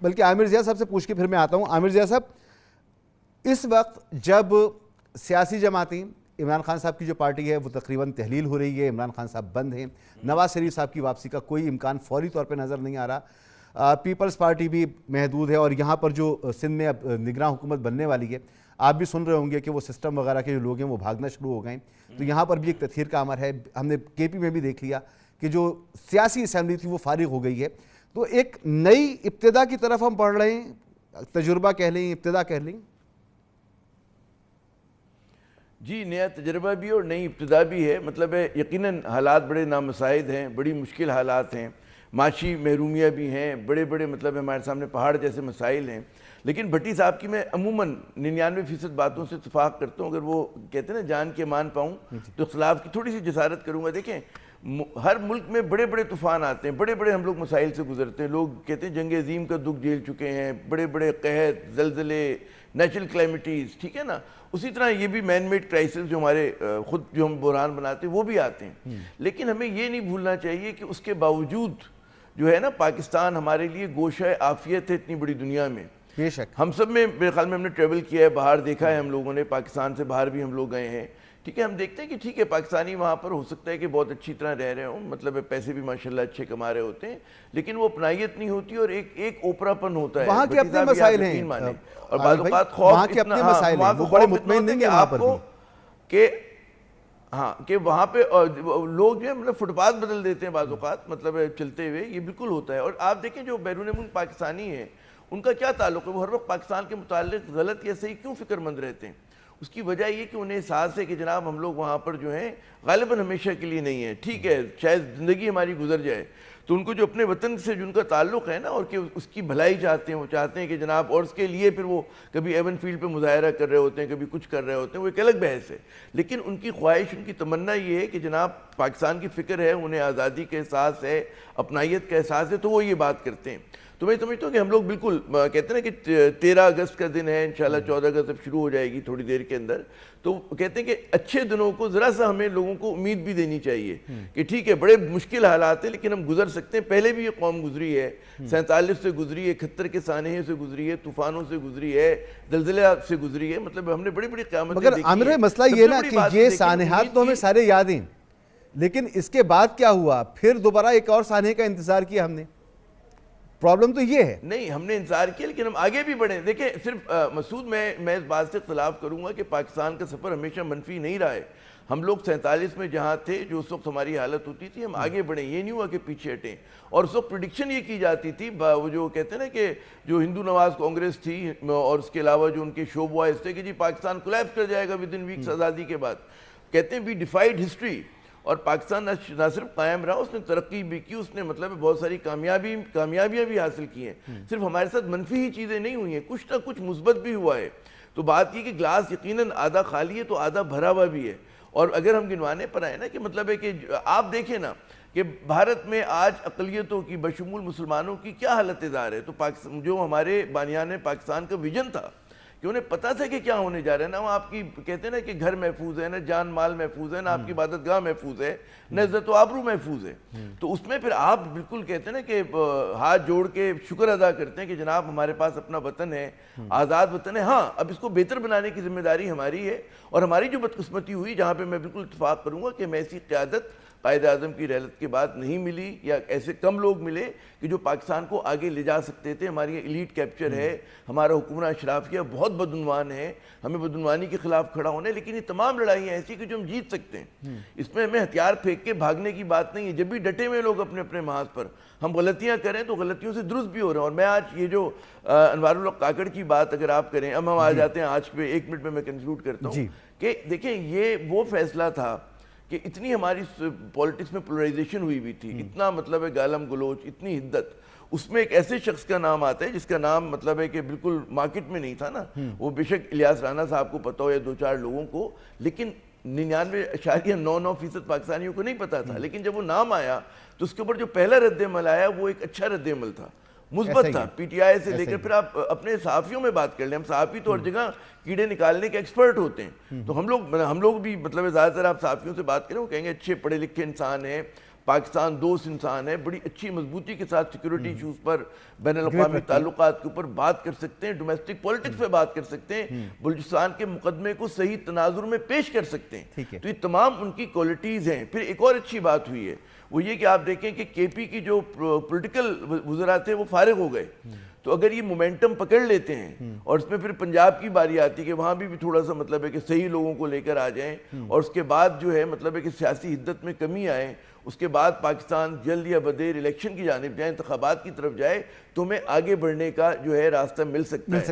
بلکہ عامر ضیاء صاحب سے پوچھ کے پھر میں آتا ہوں. عامر ضیاء صاحب, اس وقت جب سیاسی جماعتیں, عمران خان صاحب کی جو پارٹی ہے وہ تقریباً تحلیل ہو رہی ہے, عمران خان صاحب بند ہیں, نواز شریف صاحب کی واپسی کا کوئی امکان فوری طور پہ نظر نہیں آ رہا, پیپلز پارٹی بھی محدود ہے, اور یہاں پر جو سندھ میں اب نگراں حکومت بننے والی ہے, آپ بھی سن رہے ہوں گے کہ وہ سسٹم وغیرہ کے جو لوگ ہیں وہ بھاگنا شروع ہو گئے ہیں, تو یہاں پر بھی ایک تطہیر کا عمل ہے. ہم نے کے پی میں بھی دیکھ لیا کہ جو سیاسی اسمبلی تھی وہ فارغ ہو گئی ہے, تو ایک نئی ابتدا کی طرف ہم بڑھ رہے ہیں, تجربہ کہہ لیں, ابتدا کہہ لیں. جی, نیا تجربہ بھی اور نئی ابتدا بھی ہے. مطلب ہے یقیناً حالات بڑے نامساعد ہیں, بڑی مشکل حالات ہیں, معاشی محرومیاں بھی ہیں, بڑے بڑے مطلب ہمارے سامنے پہاڑ جیسے مسائل ہیں. لیکن بھٹی صاحب کی میں عموماً 99% باتوں سے اتفاق کرتا ہوں. اگر وہ کہتے ہیں نا جان کے مان پاؤں تو اختلاف کی تھوڑی سی جسارت کروں گا. دیکھیں, ہر ملک میں بڑے بڑے طوفان آتے ہیں, بڑے بڑے ہم لوگ مسائل سے گزرتے ہیں. لوگ کہتے ہیں جنگ عظیم کا دکھ جھیل چکے ہیں, بڑے بڑے قحط, زلزلے, نیچرل کلیمٹیز, ٹھیک ہے نا. اسی طرح یہ بھی مین میڈ کرائسس جو ہمارے خود جو ہم بحران بناتے ہیں وہ بھی آتے ہیں. لیکن ہمیں یہ نہیں بھولنا چاہیے کہ اس کے باوجود جو ہے نا پاکستان ہمارے لیے گوشہ عافیت ہے اتنی بڑی دنیا میں. بے شک ہم سب میں میرے خیال میں ہم نے ٹریول کیا ہے, باہر دیکھا ہے ہم لوگوں نے, پاکستان سے باہر بھی ہم لوگ گئے ہیں. ٹھیک ہے, ہم دیکھتے ہیں کہ ٹھیک ہے پاکستانی وہاں پر ہو سکتا ہے کہ بہت اچھی طرح رہ رہے ہوں, مطلب پیسے بھی ماشاءاللہ اچھے کما رہے ہوتے ہیں, لیکن وہ اپنائیت نہیں ہوتی اور ایک اوپرا پن ہوتا ہے. وہاں کے اپنے مسائل ہیں, اور بعض اوقات خوف, وہاں کے اپنے مسائل ہیں, وہ بڑے مطمئن نہیں ہیں وہاں پر بھی کہ وہاں پہ لوگ جو ہے مطلب فٹ پاتھ بدل دیتے ہیں بعض اوقات, مطلب چلتے ہوئے. یہ بالکل ہوتا ہے. اور آپ دیکھیں جو بیرون ملک پاکستانی ہیں ان کا کیا تعلق ہے, وہ ہر وقت پاکستان کے متعلق غلط یا صحیح کیوں فکر مند رہتے ہیں؟ اس کی وجہ یہ کہ انہیں احساس ہے کہ جناب ہم لوگ وہاں پر جو ہیں غالباً ہمیشہ کے لیے نہیں ہیں. ٹھیک ہے, شاید زندگی ہماری گزر جائے, تو ان کو جو اپنے وطن سے جن کا تعلق ہے نا, اور کہ اس کی بھلائی چاہتے ہیں, وہ چاہتے ہیں کہ جناب, اور اس کے لیے پھر وہ کبھی ایون فیلڈ پہ مظاہرہ کر رہے ہوتے ہیں, کبھی کچھ کر رہے ہوتے ہیں, وہ ایک الگ بحث ہے. لیکن ان کی خواہش, ان کی تمنا یہ ہے کہ جناب پاکستان کی فکر ہے, انہیں آزادی کا احساس ہے, اپنائیت کا احساس ہے, تو وہ یہ بات کرتے ہیں. تو میں سمجھتا ہوں کہ ہم لوگ بالکل کہتے ہیں نا کہ 13 اگست کا دن ہے, انشاءاللہ 14 اگست اب شروع ہو جائے گی تھوڑی دیر کے اندر, تو کہتے ہیں کہ اچھے دنوں کو ذرا سا ہمیں لوگوں کو امید بھی دینی چاہیے کہ ٹھیک ہے بڑے مشکل حالات ہیں لیکن ہم گزر سکتے ہیں. پہلے بھی یہ قوم گزری ہے, 47 سے گزری ہے, 71 کے سانحے سے گزری ہے, طوفانوں سے گزری ہے, زلزلے سے گزری ہے, مطلب ہم نے بڑی بڑی قیامتیں دیکھی ہیں. مگر عامر مسئلہ یہ نا کہ یہ سانحات تو ہمیں سارے یاد ہیں, لیکن اس کے بعد کیا ہوا؟ پھر دوبارہ ایک اور سانحے کا انتظار کیا ہم نے. پرابلم تو یہ ہے. نہیں, ہم نے انتظار کیا لیکن ہم آگے بھی بڑھیں. دیکھیں صرف مسعود, میں اس بات سے اختلاف کروں گا کہ پاکستان کا سفر ہمیشہ منفی نہیں رہا ہے. ہم لوگ 47 میں جہاں تھے, جو اس وقت ہماری حالت ہوتی تھی, ہم آگے بڑھیں, یہ نہیں ہوا کہ پیچھے ہٹیں. اور اس وقت پریڈکشن یہ کی جاتی تھی, وہ جو کہتے ہیں نا کہ جو ہندو نواز کانگریس تھی اور اس کے علاوہ جو ان کے شو بوائز تھے کہ جی پاکستان کولیپس کر جائے گا ود ان ویکس آزادی کے بعد. کہتے ہیں وی ڈیفائیڈ ہسٹری, اور پاکستان نہ صرف قائم رہا, اس نے ترقی بھی کی, اس نے مطلب بہت ساری کامیابیاں بھی حاصل کی ہیں. صرف ہمارے ساتھ منفی ہی چیزیں نہیں ہوئی ہیں, کچھ نہ کچھ مثبت بھی ہوا ہے. تو بات یہ کہ گلاس یقیناً آدھا خالی ہے تو آدھا بھرا ہوا بھی ہے. اور اگر ہم گنوانے پر آئے نا کہ مطلب ہے کہ آپ دیکھیں نا کہ بھارت میں آج اقلیتوں کی بشمول مسلمانوں کی کیا حالت ظاہر ہے. تو جو ہمارے بانیان پاکستان کا ویژن تھا کہ انہیں پتا تھا کہ کیا ہونے جا رہا ہے نا, وہ آپ کی کہتے ہیں نا کہ گھر محفوظ ہے, نہ جان مال محفوظ ہے, نہ آپ کی عبادت گاہ محفوظ ہے, نہ عزت و آبرو محفوظ ہے. تو اس میں پھر آپ بالکل کہتے ہیں نا کہ ہاتھ جوڑ کے شکر ادا کرتے ہیں کہ جناب ہمارے پاس اپنا وطن ہے, آزاد وطن ہے. ہاں, اب اس کو بہتر بنانے کی ذمہ داری ہماری ہے. اور ہماری جو بدقسمتی ہوئی, جہاں پہ میں بالکل اتفاق کروں گا کہ ہمیں ایسی قیادت قائد اعظم کی رحلت کے بعد نہیں ملی, یا ایسے کم لوگ ملے کہ جو پاکستان کو آگے لے جا سکتے تھے. ہماری ایلیٹ کیپچر ہے, ہمارا حکمراں اشرافیہ بہت بدعنوان ہے, ہمیں بدعنوانی کے خلاف کھڑا ہونا ہے. لیکن یہ تمام لڑائیاں ایسی کہ جو ہم جیت سکتے ہیں. اس میں ہمیں ہتھیار پھینک کے بھاگنے کی بات نہیں ہے. جب بھی ڈٹے ہوئے لوگ اپنے اپنے محاذ پر, ہم غلطیاں کریں تو غلطیوں سے درست بھی ہو رہے ہیں. اور میں آج یہ جو انوار الحق کاکڑ کی بات اگر آپ کریں, اب ہم آ جاتے ہیں آج پہ, 1 منٹ میں میں کنکلوڈ کرتا ہوں کہ دیکھیں یہ وہ فیصلہ تھا کہ اتنی ہماری پولیٹکس میں پولرائزیشن ہوئی تھی, اتنا مطلب ہے گالم گلوچ, اتنی حدت. اس میں ایک ایسے شخص کا نام آتا ہے جس کا نام مطلب ہے کہ بالکل مارکیٹ میں نہیں تھا نا. وہ بے شک الیاس رانا صاحب کو پتا ہو یا 2-4 لوگوں کو, لیکن 99.99% پاکستانیوں کو نہیں پتا تھا. لیکن جب وہ نام آیا تو اس کے اوپر جو پہلا رد عمل آیا وہ ایک اچھا رد عمل تھا, مثبت تھا. پی ٹی آئی سے لے کر پھر آپ اپنے صحافیوں میں بات کر لیں, ہم صحافی تو ہر جگہ کیڑے نکالنے کے ایکسپرٹ ہوتے ہیں. تو ہم لوگ بھی مطلب زیادہ تر آپ صحافیوں سے بات کریں, وہ کہیں گے اچھے پڑھے لکھے انسان ہیں, پاکستان دوست انسان ہے، بڑی اچھی مضبوطی کے ساتھ سیکیورٹی ایشوز پر، بین الاقوامی تعلقات کے اوپر بات کر سکتے ہیں، ڈومیسٹک پولیٹکس پہ بات کر سکتے ہیں، بلوچستان کے مقدمے کو صحیح تناظر میں پیش کر سکتے ہیں. تو یہ تمام ان کی کوالٹیز ہیں. پھر ایک اور اچھی بات ہوئی ہے، وہ یہ کہ آپ دیکھیں کہ کے پی کی جو پولیٹیکل وزراء تھے وہ فارغ ہو گئے. تو اگر یہ مومنٹم پکڑ لیتے ہیں اور اس میں پھر پنجاب کی باری آتی ہے کہ وہاں بھی تھوڑا سا مطلب ہے کہ صحیح لوگوں کو لے کر آ جائیں، اور اس کے بعد جو ہے مطلب ہے کہ سیاسی حدت میں کمی آئے، اس کے بعد پاکستان جلد یا بدیر الیکشن کی جانب جائے، انتخابات کی طرف جائے، تو ہمیں آگے بڑھنے کا جو ہے راستہ مل سکتا ہے.